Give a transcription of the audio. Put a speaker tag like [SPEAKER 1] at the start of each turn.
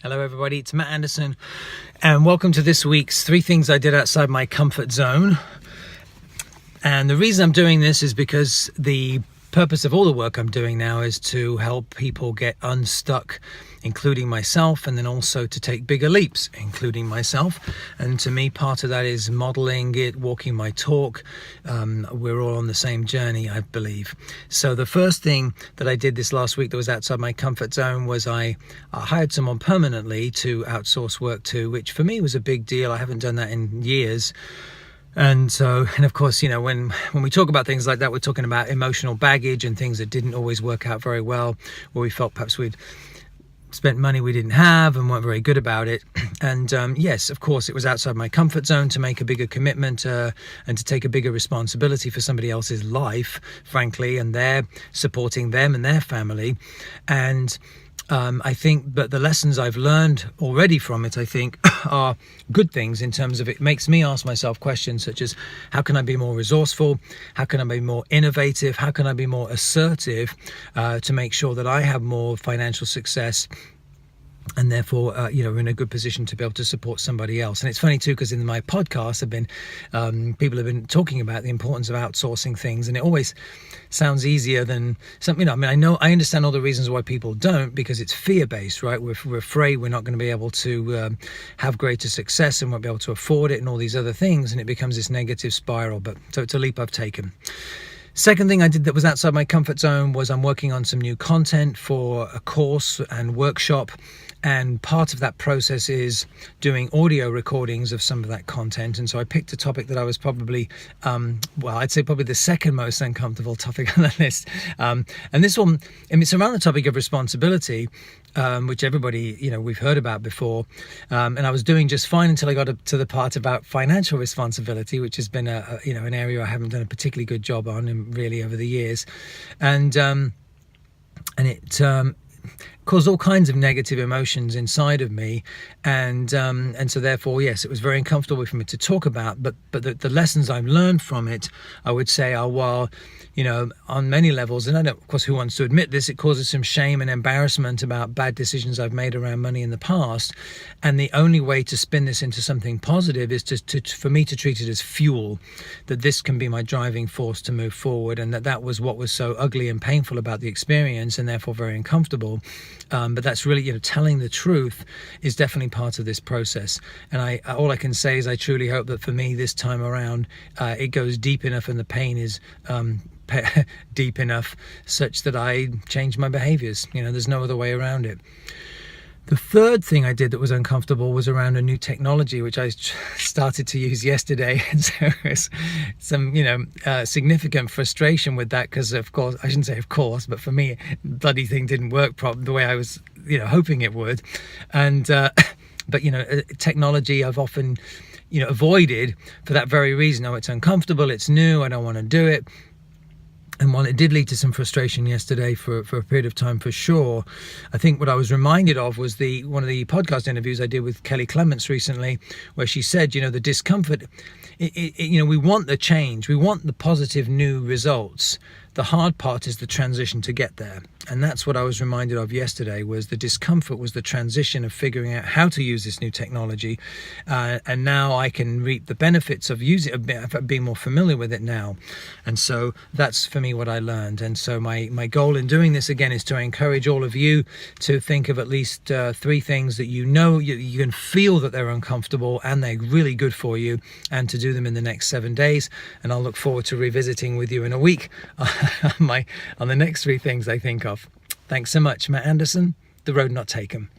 [SPEAKER 1] Hello everybody, it's Matt Anderson and welcome to this week's 3 things I did outside my comfort zone. And the reason I'm doing this is because the purpose of all the work I'm doing now is to help people get unstuck, including myself, and then also to take bigger leaps, including myself. And to me, part of that is modeling it, walking my talk. We're all on the same journey, I believe. So the first thing that I did this last week that was outside my comfort zone was I hired someone permanently to outsource work to, which for me was a big deal. I haven't done that in years. And of course, you know, when we talk about things like that, we're talking about emotional baggage and things that didn't always work out very well, where we felt perhaps we'd spent money we didn't have and weren't very good about it. And yes, of course, it was outside my comfort zone to make a bigger commitment and to take a bigger responsibility for somebody else's life, frankly, and they're supporting them and their family. And I think that the lessons I've learned already from it, I think, are good things in terms of it makes me ask myself questions such as, how can I be more resourceful? How can I be more innovative? How can I be more assertive to make sure that I have more financial success? And therefore, we're in a good position to be able to support somebody else. And it's funny too, because in my podcast, people have been talking about the importance of outsourcing things, and it always sounds easier than something. I understand all the reasons why people don't, because it's fear-based, right? We're afraid we're not going to be able to have greater success and won't be able to afford it, and all these other things, and it becomes this negative spiral. But so it's a leap I've taken. Second thing I did that was outside my comfort zone was I'm working on some new content for a course and workshop. And part of that process is doing audio recordings of some of that content. And so I picked a topic that I was probably, I'd say probably the second most uncomfortable topic on the list. And this one, it's around the topic of responsibility, which everybody, we've heard about before. And I was doing just fine until I got up to the part about financial responsibility, which has been an area I haven't done a particularly good job on really over the years. And it caused all kinds of negative emotions inside of me, and so therefore, yes, it was very uncomfortable for me to talk about. But the lessons I've learned from it, I would say, are, while on many levels, and I don't, of course, who wants to admit this, it causes some shame and embarrassment about bad decisions I've made around money in the past. And the only way to spin this into something positive is for me to treat it as fuel, that this can be my driving force to move forward, and that was what was so ugly and painful about the experience, and therefore very uncomfortable. But that's really, telling the truth is definitely part of this process. And all I can say is I truly hope that for me this time around, it goes deep enough and the pain is deep enough such that I change my behaviors. There's no other way around it. The third thing I did that was uncomfortable was around a new technology, which I started to use yesterday. And so there's some, significant frustration with that, because, of course, I shouldn't say of course, but for me, the bloody thing didn't work the way I was, hoping it would. And, but, technology I've often, avoided for that very reason. Oh, it's uncomfortable, it's new, I don't want to do it. And while it did lead to some frustration yesterday for a period of time, for sure, I think what I was reminded of was one of the podcast interviews I did with Kelly Clements recently, where she said, the discomfort, we want the change, we want the positive new results. The hard part is the transition to get there. And that's what I was reminded of yesterday, was the discomfort was the transition of figuring out how to use this new technology. And now I can reap the benefits of using it, of being more familiar with it now. And so that's for me what I learned. And so my goal in doing this again is to encourage all of you to think of at least 3 things that you can feel that they're uncomfortable and they're really good for you, and to do them in the next 7 days. And I'll look forward to revisiting with you in a week on the next 3 things I think of. Thanks so much, Matt Anderson. The Road Not Taken.